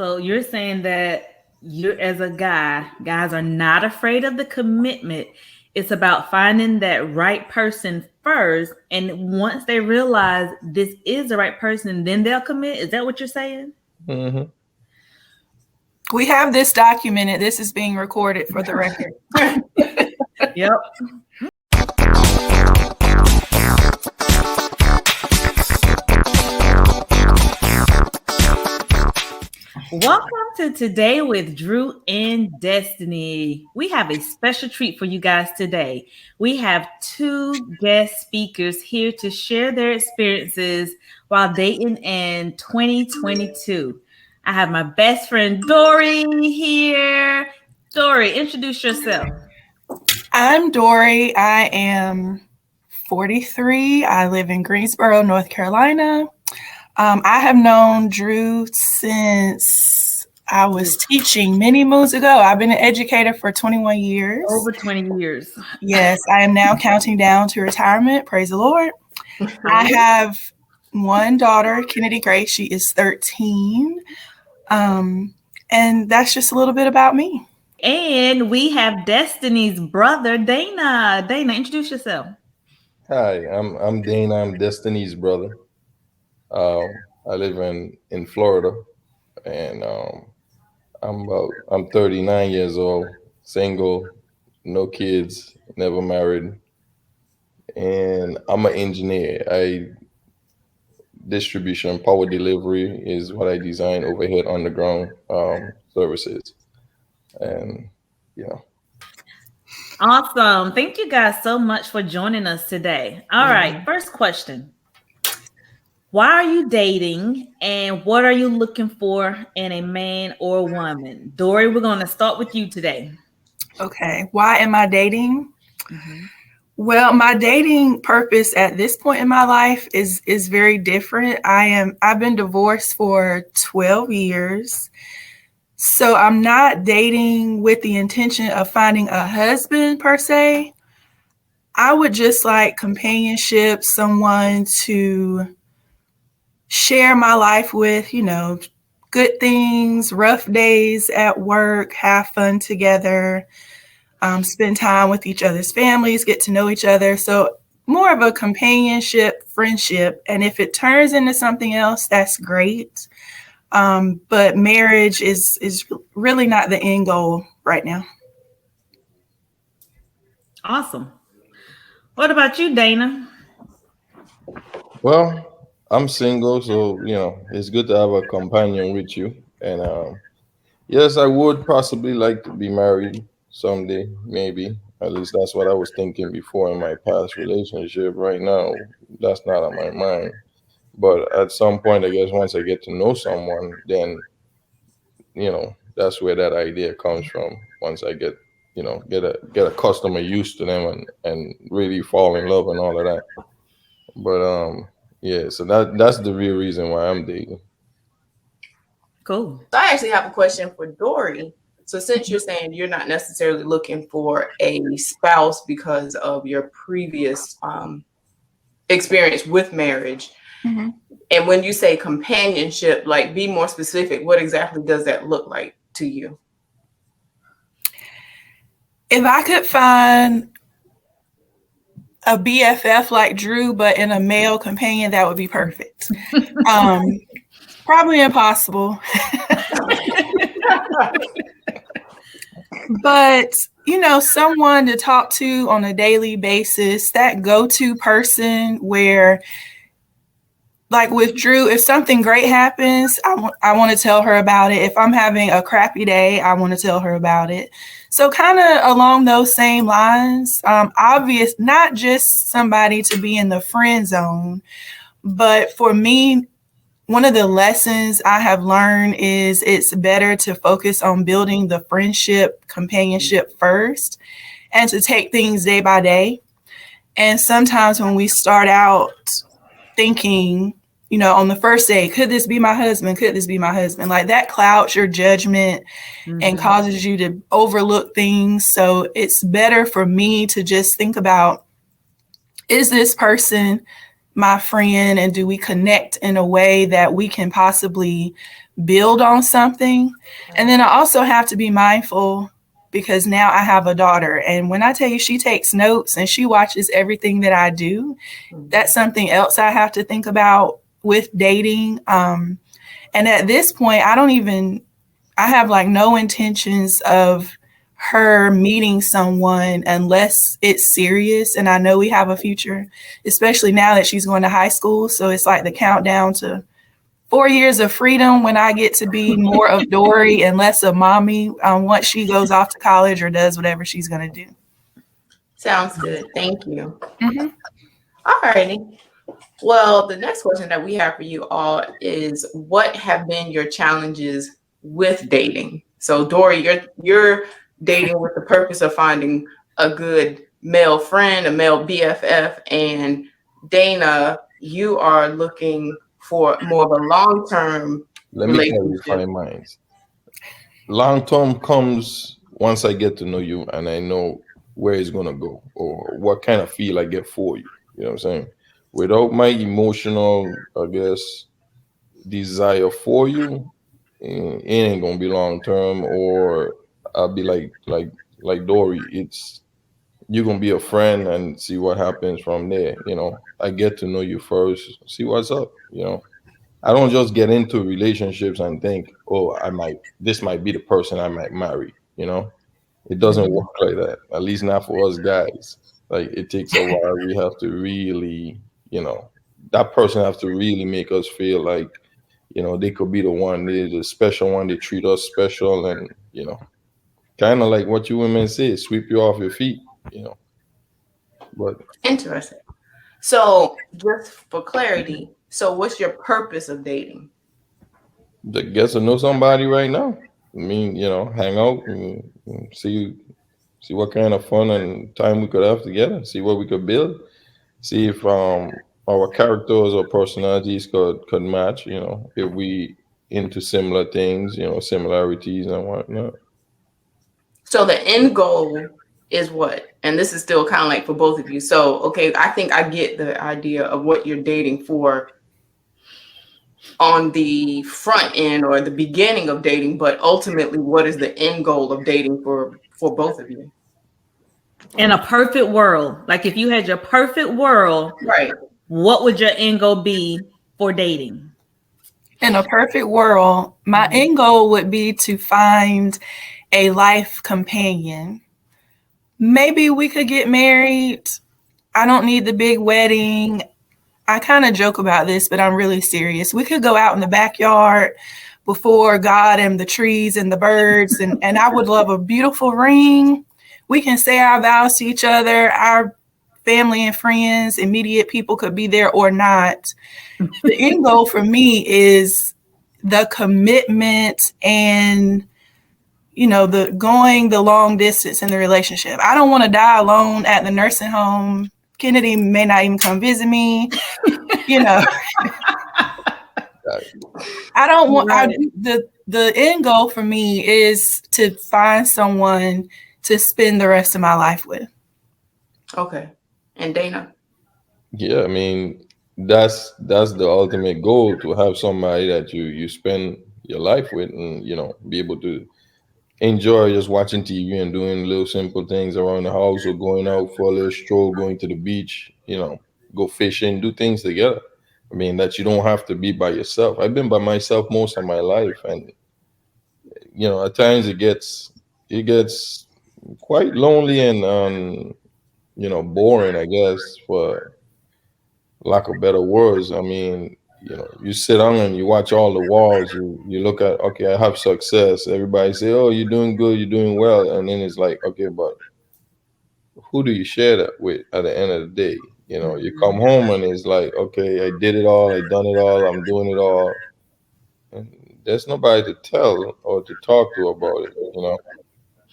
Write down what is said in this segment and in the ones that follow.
So you're saying that you, as a guy, guys are not afraid of the commitment. It's about finding that right person first. And once they realize this is the right person, then they'll commit. Is that what you're saying? Mm-hmm. We have this documented. This is being recorded for the record. Yep. Welcome to Today with Dru and Destiny. We have a special treat for you guys today. We have two guest speakers here to share their experiences while dating in 2022. I have my best friend Dorie here. Dorie, introduce yourself. I'm Dorie. I am 43. I live in Greensboro, North Carolina. I have known Dru since I was teaching many moons ago. I've been an educator for 21 years. Over 20 years. Yes, I am now counting down to retirement. Praise the Lord. I have one daughter, Kennedy Grace. She is 13. And that's just a little bit about me. And we have Destiny's brother, Dana. Dana, introduce yourself. Hi, I'm Dana. I'm Destiny's brother. I live in Florida, and I'm 39 years old, single, no kids, never married, and I'm an engineer. Distribution power delivery is what I design, overhead underground services, and Awesome. Thank you guys so much for joining us today. All right, first question. Why are you dating and what are you looking for in a man or a woman? Dorie, we're going to start with you today. Okay. Why am I dating? Mm-hmm. Well, my dating purpose at this point in my life is very different. I've been divorced for 12 years. So I'm not dating with the intention of finding a husband per se. I would just like companionship, someone to share my life with, good things, rough days at work, have fun together, spend time with each other's families, get to know each other. So more of a companionship, friendship. And if it turns into something else, that's great. But marriage is really not the end goal right now. Awesome. What about you, Dana? Well, I'm single, so it's good to have a companion with you. And yes, I would possibly like to be married someday, maybe. At least that's what I was thinking before in my past relationship. Right now, that's not on my mind. But at some point, I guess once I get to know someone, then that's where that idea comes from. Once I get get a customer used to them and really fall in love and all of that. But yeah, so that's the real reason why I'm dating. Cool. So I actually have a question for Dorie. So since you're saying you're not necessarily looking for a spouse because of your previous experience with marriage, mm-hmm. And when you say companionship, like be more specific, what exactly does that look like to you? If I could find a BFF like Dru, but in a male companion, that would be perfect. Probably impossible. But, someone to talk to on a daily basis, that go-to person where, like with Dru, if something great happens, I want to tell her about it. If I'm having a crappy day, I want to tell her about it. So kind of along those same lines, obvious, not just somebody to be in the friend zone, but for me, one of the lessons I have learned is it's better to focus on building the friendship, companionship first, and to take things day by day. And sometimes when we start out thinking, on the first day, could this be my husband? Could this be my husband? Like that clouds your judgment and causes you to overlook things. So it's better for me to just think about, is this person my friend, and do we connect in a way that we can possibly build on something. And then I also have to be mindful because now I have a daughter. And when I tell you she takes notes and she watches everything that I do, that's something else I have to think about with dating. And at this point, I have like no intentions of her meeting someone unless it's serious and I know we have a future, especially now that she's going to high school. So it's like the countdown to 4 years of freedom when I get to be more of Dorie and less of mommy once she goes off to college or does whatever she's going to do. Sounds good. Thank you. Mm-hmm. All righty. Well, the next question that we have for you all is, what have been your challenges with dating? So, Dorie, you're dating with the purpose of finding a good male friend, a male BFF, and Dana, you are looking for more of a long-term Let me relationship. clarify mine. Long term comes once I get to know you and I know where it's gonna go or what kind of feel I get for you. You know what I'm saying? Without my emotional, I guess, desire for you, it ain't gonna be long term. Or I'll be like Dory. It's you're gonna be a friend and see what happens from there. I get to know you first, see what's up. I don't just get into relationships and think, oh, this might be the person I might marry. It doesn't Mhm. work like that. At least not for us guys. Like it takes a while. We have to really, you know, that person have to really make us feel like, they could be the one, they're the special one, they treat us special, and kind of like what you women say, sweep you off your feet, But Interesting. So, just for clarity, so what's your purpose of dating? get to know somebody right now. I mean, hang out and see what kind of fun and time we could have together. See what we could build. See if our characters or personalities could match. If we into similar things. Similarities and whatnot. So the end goal is what? And this is still kind of like for both of you. So, okay, I think I get the idea of what you're dating for on the front end or the beginning of dating, but ultimately, what is the end goal of dating for both of you? In a perfect world, like if you had your perfect world, Right. what would your end goal be for dating? In a perfect world, my Mhm. end goal would be to find a life companion. Maybe we could get married. I don't need the big wedding. I kind of joke about this, but I'm really serious. We could go out in the backyard before God and the trees and the birds, and I would love a beautiful ring. We can say our vows to each other. Our family and friends, immediate people could be there or not. The end goal for me is the commitment and the going the long distance in the relationship. I don't want to die alone at the nursing home. Kennedy may not even come visit me. you know I don't want I Right. the end goal for me is to find someone to spend the rest of my life with. Okay. And Dana? Yeah, I mean that's the ultimate goal, to have somebody that you spend your life with, and be able to enjoy just watching TV and doing little simple things around the house, or going out for a little stroll, going to the beach, go fishing, do things together. I mean, that you don't have to be by yourself. I've been by myself most of my life, and at times it gets quite lonely and boring, I guess, for lack of better words. I mean, you sit down and you watch all the walls. You look at, okay, I have success. Everybody say, oh, you're doing good, you're doing well, and then it's like, okay, but who do you share that with at the end of the day? You come Mhm. home and it's like, okay, I did it all, I done it all, I'm doing it all, and there's nobody to tell or to talk to about it.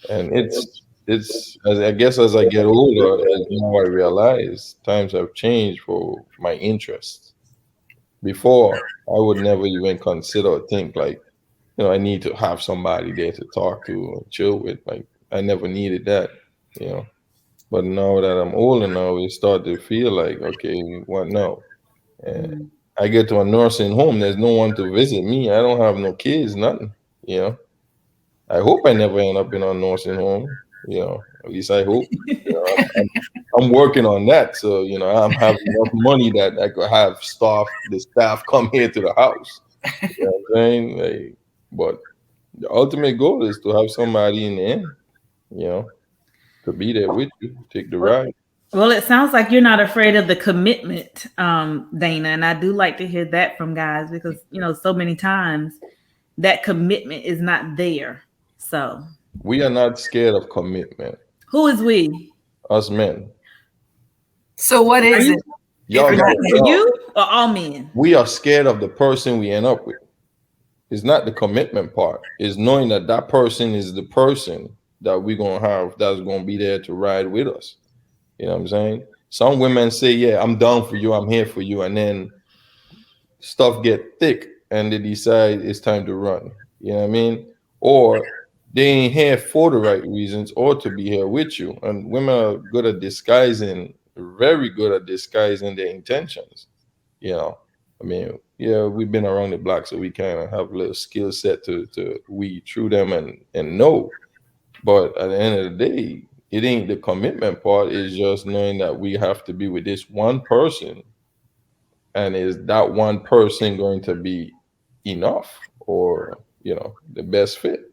And it's as I guess as I get older, as more I realize times have changed for my interests. Before, I would never even consider or think like, I need to have somebody there to talk to or chill with. Like I never needed that, you know. But now that I'm older now, it start to feel like, okay, what now? And Mhm. I get to a nursing home, there's no one to visit me. I don't have no kids, nothing. You know, I hope I never end up in a nursing home. You know, at least I hope. You know, I'm working on that. So you know, I'm having enough money that I could have the staff come here to the house. You know what I'm saying? Like, but the ultimate goal is to have somebody in the end. You know, to be there with you, take the Well, ride. well, it sounds like you're not afraid of the commitment, Dana, and I do like to hear that from guys because so many times that commitment is not there. So, We are not scared of commitment. who is we? Us men. So what Are is you? it? Is If Y'all not, got y'all. you or all men? We are scared of the person we end up with. It's not the commitment part. It's knowing that that person is the person that we're gonna have that's gonna be there to ride with us. You know what I'm saying? Some women say, "Yeah, I'm down for you. I'm here for you," and then stuff get thick, and they decide it's time to run. You know what I mean? Or they ain't here for the right reasons, or to be here with you. And women are good at disguising, very good at disguising their intentions. You know, I mean, yeah, we've been around the block, so we kind of have a little skill set to weed through them and know. But at the end of the day, it ain't the commitment part. It's just knowing that we have to be with this one person, and is that one person going to be enough, or the best fit?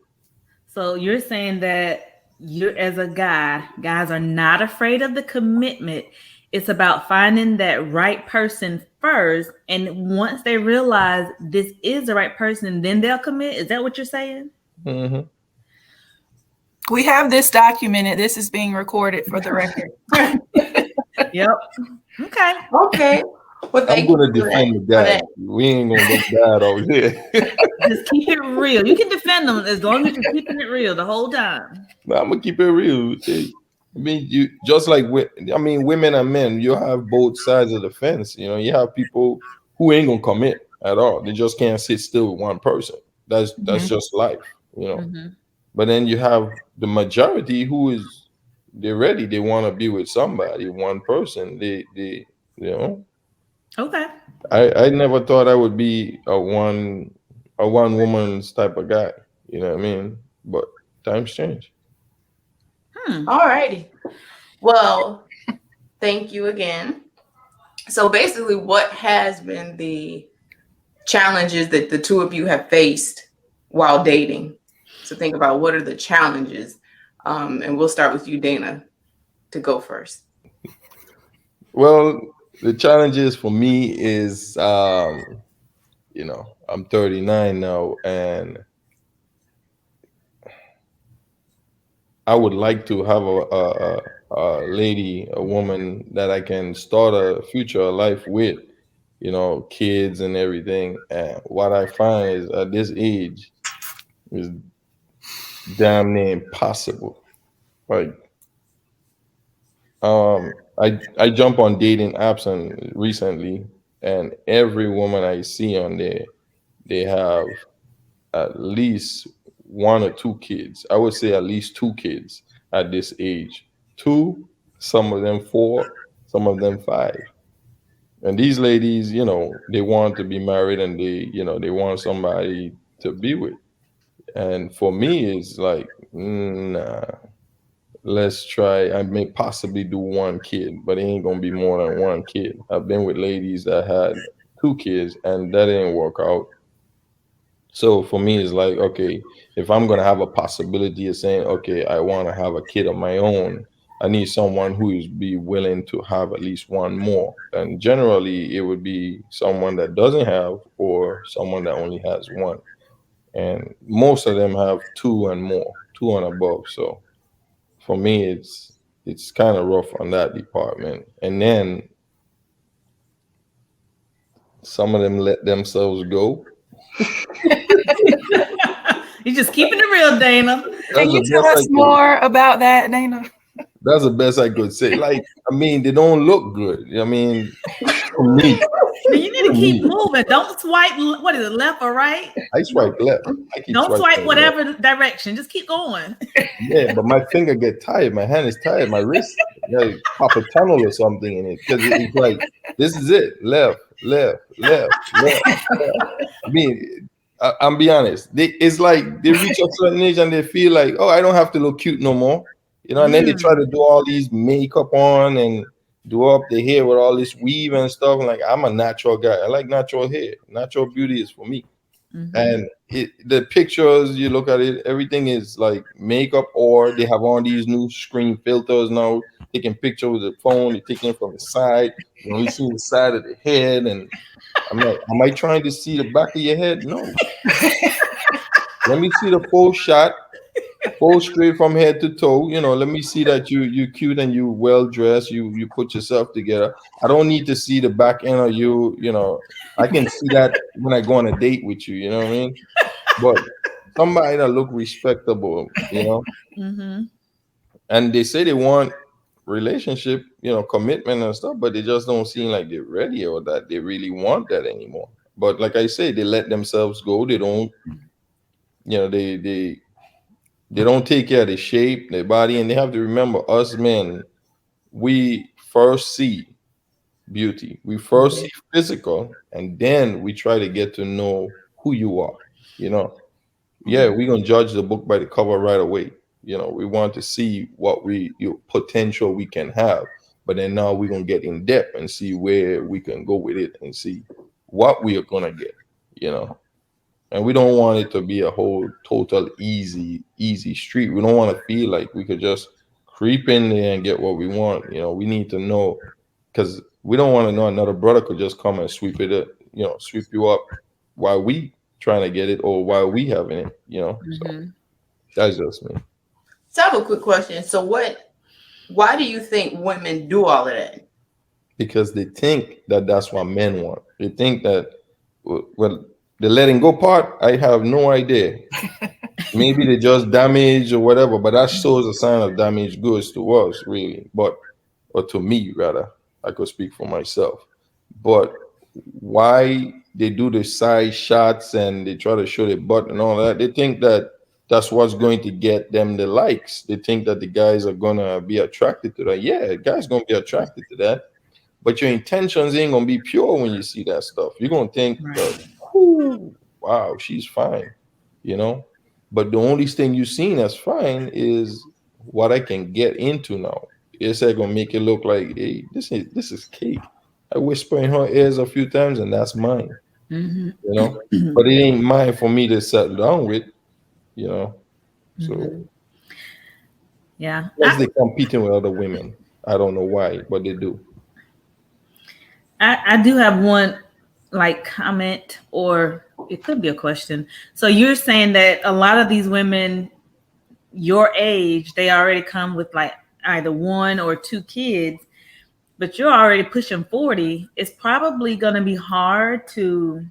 So you're saying that you're as a guy, guys are not afraid of the commitment. It's about finding that right person first, and once they realize this is the right person, then they'll commit. Is that what you're saying? Hmm. we have this documented. This is being recorded for the record. Yep. Okay. Okay. Well, I'm thank you gonna for that. defend the guy. We ain't gonna look bad over here. Just keep it real. You can defend them as long as you're keeping it real the whole time. But I'm gonna keep it real. I mean, you just like I mean, women and men. You have both sides of the fence. You know, you have people who ain't gonna commit at all. They just can't sit still with one person. That's just life. You know. Mm-hmm. But then you have the majority who is they're ready. They want to be with somebody, one person. They you know. Okay. I never thought I would be a one woman's type of guy. You know what I mean? But times change. All righty. Well, thank you again. So basically, what has been the challenges that the two of you have faced while dating? So think about what are the challenges, and we'll start with you, Dana, to go first. Well, the challenges for me is I'm 39 now, and I would like to have a lady, a woman that I can start a future life with, kids and everything. And what I find is at this age is damn near impossible. Like, I jump on dating apps and recently, and every woman I see on there, they have at least one or two kids. I would say at least two kids at this age. Two, some of them four, some of them five. And these ladies, they want to be married, and they want somebody to be with. And for me, it's like, nah, let's try. I may possibly do one kid, but it ain't gonna be more than one kid. I've been with ladies that had two kids, and that didn't work out. So for me, it's like, okay, if I'm gonna have a possibility of saying, okay, I want to have a kid of my own, I need someone who is be willing to have at least one more. And generally, it would be someone that doesn't have, or someone that only has one. And most of them have two and more, two and above. So for me, it's kind of rough on that department. And then some of them let themselves go. You're just keeping it real, Dana. Can That's you the tell best I us could. more about that, Dana? That's the best I could say. Like, I mean, they don't look good. I mean, for me, You need for to keep me, moving. Don't swipe. What is it, left or right? I swipe left. I keep Don't swiping swipe left. whatever direction. Just keep going. Yeah, but my finger get tired. My hand is tired. My wrist, like, pop a tunnel or something in it, because it's like this is it, left, left, left, left, left. I mean, I'm be honest. It's like they reach a certain age and they feel like, oh, I don't have to look cute no more, and then they try to do all these makeup on and do up the hair with all this weave and stuff. And like, I'm a natural guy. I like natural hair. Natural beauty is for me. Mm-hmm. And the pictures, you look at it, everything is like makeup, or they have all these new screen filters now, taking pictures with the phone, they're taking it from the side. You only see the side of the head. And I'm like, am I trying to see the back of your head? No. Let me see the full shot, full straight from head to toe. Let me see that you cute and you well dressed. You put yourself together. I don't need to see the back end of you. I can see that when I go on a date with you. You know what I mean? But somebody that look respectable. Mm-hmm. And they say they want relationship, commitment and stuff, but they just don't seem like they're ready or that they really want that anymore. But like I say, they let themselves go. They don't, they don't take care of the shape, their body, and they have to remember, us men, we first see beauty. We first see physical, and then we try to get to know who you are. You know, yeah, we're gonna judge the book by the cover right away. We want to see what your potential we can have, but then now we're gonna get in depth and see where we can go with it and see what we are gonna get. You know, and we don't want it to be a whole total easy street. We don't want to feel like we could just creep in there and get what we want. We need to know, because we don't want to know another brother could just come and sweep you up while we trying to get it, or while we having it. So Mm-hmm. that's just me. So I have a quick question. So why do you think women do all of that? Because they think that that's what men want. They think that, well, the letting go part, I have no idea. Maybe they just damage or whatever, but that shows a sign of damaged goods to us, really. But, or to me, rather, I could speak for myself. But why they do the side shots and they try to show the butt and all that? They think that that's what's going to get them the likes. They think that the guys are gonna be attracted to that. Yeah, guys gonna be attracted to that, but your intentions ain't gonna be pure when you see that stuff. You're gonna think that, Right. "Ooh, wow, she's fine," you know. But the only thing you've seen as fine is what I can get into now. It's like gonna make it look like, hey, this is cake. I whisper in her ears a few times, and that's mine, Mm-hmm. you know. But it ain't mine for me to settle down with, you know. Mm-hmm. So Yeah. plus they competing with other women. I don't know why, but they do. I do have one like comment, or it could be a question. So you're saying that a lot of these women your age, they already come with like either one or two kids, but you're already pushing 40. It's probably going to be hard to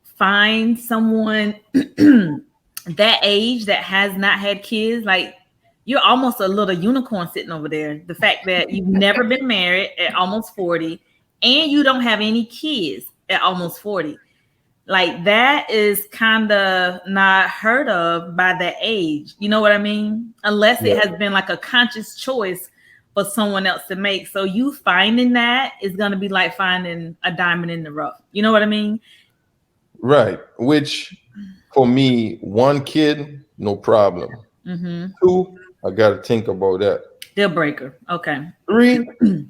find someone that age that has not had kids. Like, you're almost a little unicorn sitting over there. The fact that you've never been married at almost 40 and you don't have any kids at almost 40. Like, that is kind of not heard of by that age. You know what I mean? Unless it Yeah. has been like a conscious choice for someone else to make. So you finding that is going to be like finding a diamond in the rough. You know what I mean? Right. Which for me, one kid, no problem. Mm-hmm. Two, I gotta think about that. Deal breaker. Okay. Three, I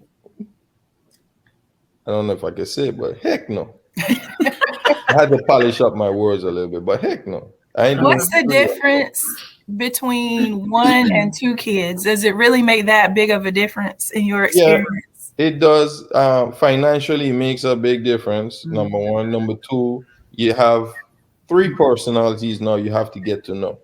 don't know if I can say it, but heck no. I had to polish up my words a little bit, but heck no. I ain't doing What's the three. difference between one and two kids? Does it really make that big of a difference in your Yeah, experience? it does. Financially, it makes a big difference. Number Mm-hmm. one. Number two, you have three personalities now you have to get to know.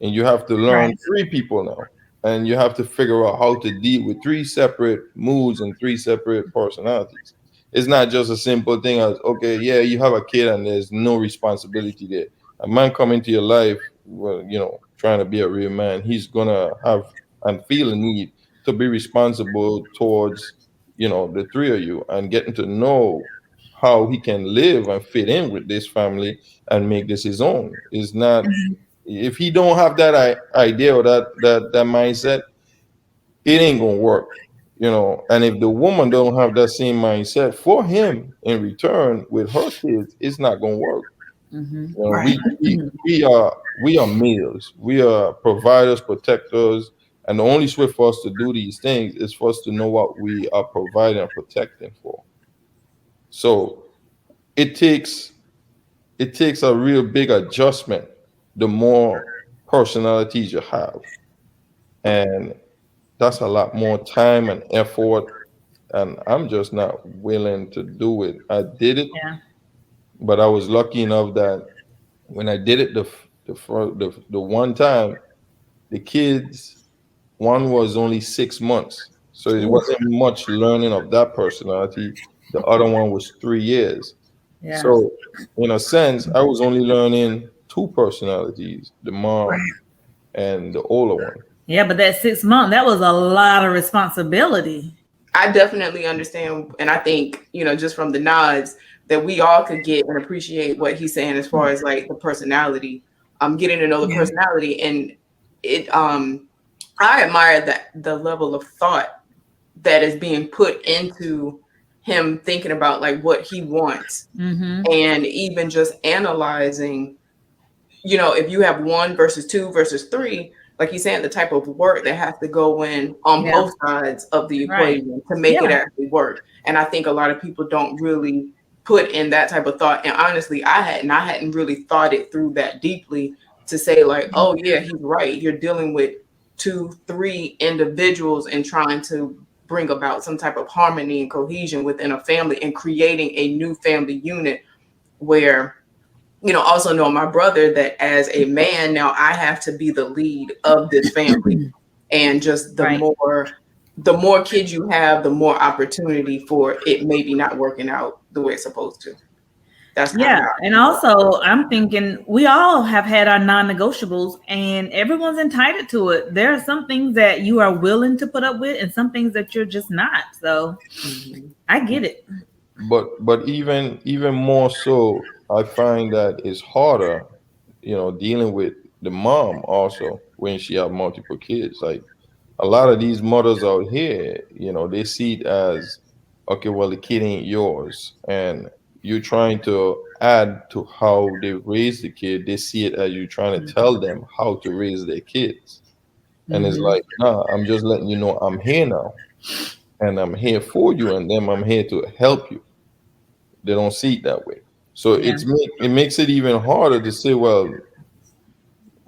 And you have to learn Right. three people now. And you have to figure out how to deal with three separate moods and three separate personalities. It's not just a simple thing as, okay, yeah, you have a kid and there's no responsibility there. A man come into your life, well, trying to be a real man, he's gonna have and feel a need to be responsible towards, the three of you, and getting to know how he can live and fit in with this family and make this his own. Is not, if he don't have that idea or that mindset, it ain't gonna work. And if the woman don't have that same mindset for him in return with her kids, it's not gonna work. Mm-hmm. You know, Right. we are males. We are providers, protectors, and the only way for us to do these things is for us to know what we are providing and protecting for. So it takes it takes a real big adjustment the more personalities you have, and that's a lot more time and effort. And I'm just not willing to do it. I did it, Yeah. but I was lucky enough that when I did it the one time, the kids, one was only 6 months, so it Oof. wasn't much learning of that personality. The other one was 3 years. Yeah. So in a sense, I was only learning two personalities, the mom Right. and the older one. Yeah, but that 6 month, that was a lot of responsibility. I definitely understand, and I think just from the nods that we all could get and appreciate what he's saying as far as like the personality, getting to know the Yeah. personality, and it I admire that the level of thought that is being put into him thinking about like what he wants, Mm-hmm. and even just analyzing, if you have one versus two versus three, like he's saying, the type of work that has to go in on Yeah. both sides of the Right. equation to make it Yeah. actually work. And I think a lot of people don't really put in that type of thought. And honestly, I hadn't really thought it through that deeply to say like, oh yeah, he's right. You're dealing with two, three individuals and trying to bring about some type of harmony and cohesion within a family and creating a new family unit where also know my brother that as a man now I have to be the lead of this family. And just Right. the more kids you have, the more opportunity for it maybe not working out the way it's supposed to. That's kind of Yeah. how And I feel about it. also, I'm thinking we all have had our non negotiables and everyone's entitled to it. There are some things that you are willing to put up with and some things that you're just not. So Mhm. I get it. But even more so, I find that it's harder, dealing with the mom also when she have multiple kids. Like a lot of these mothers out here, they see it as, okay, well, the kid ain't yours, and you're trying to add to how they raise the kid. They see it as you trying to tell them how to raise their kids, and it's Mm-hmm. like, nah, I'm just letting you know I'm here now, and I'm here for you, and then I'm here to help you. They don't see it that way. So Yeah. it makes it even harder to say, well,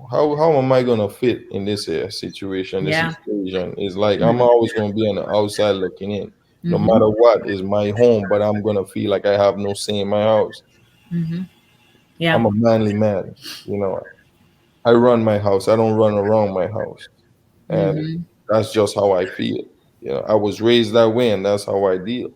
how am I gonna fit in this situation, this Yeah. equation? It's like I'm always gonna be on the outside looking in. No Mm-hmm. matter what, is my home, but I'm gonna feel like I have no say in my house. Mm-hmm. Yeah. I'm a manly man, you know. I run my house. I don't run around my house, and Mm-hmm. that's just how I feel. I was raised that way, and that's how I deal.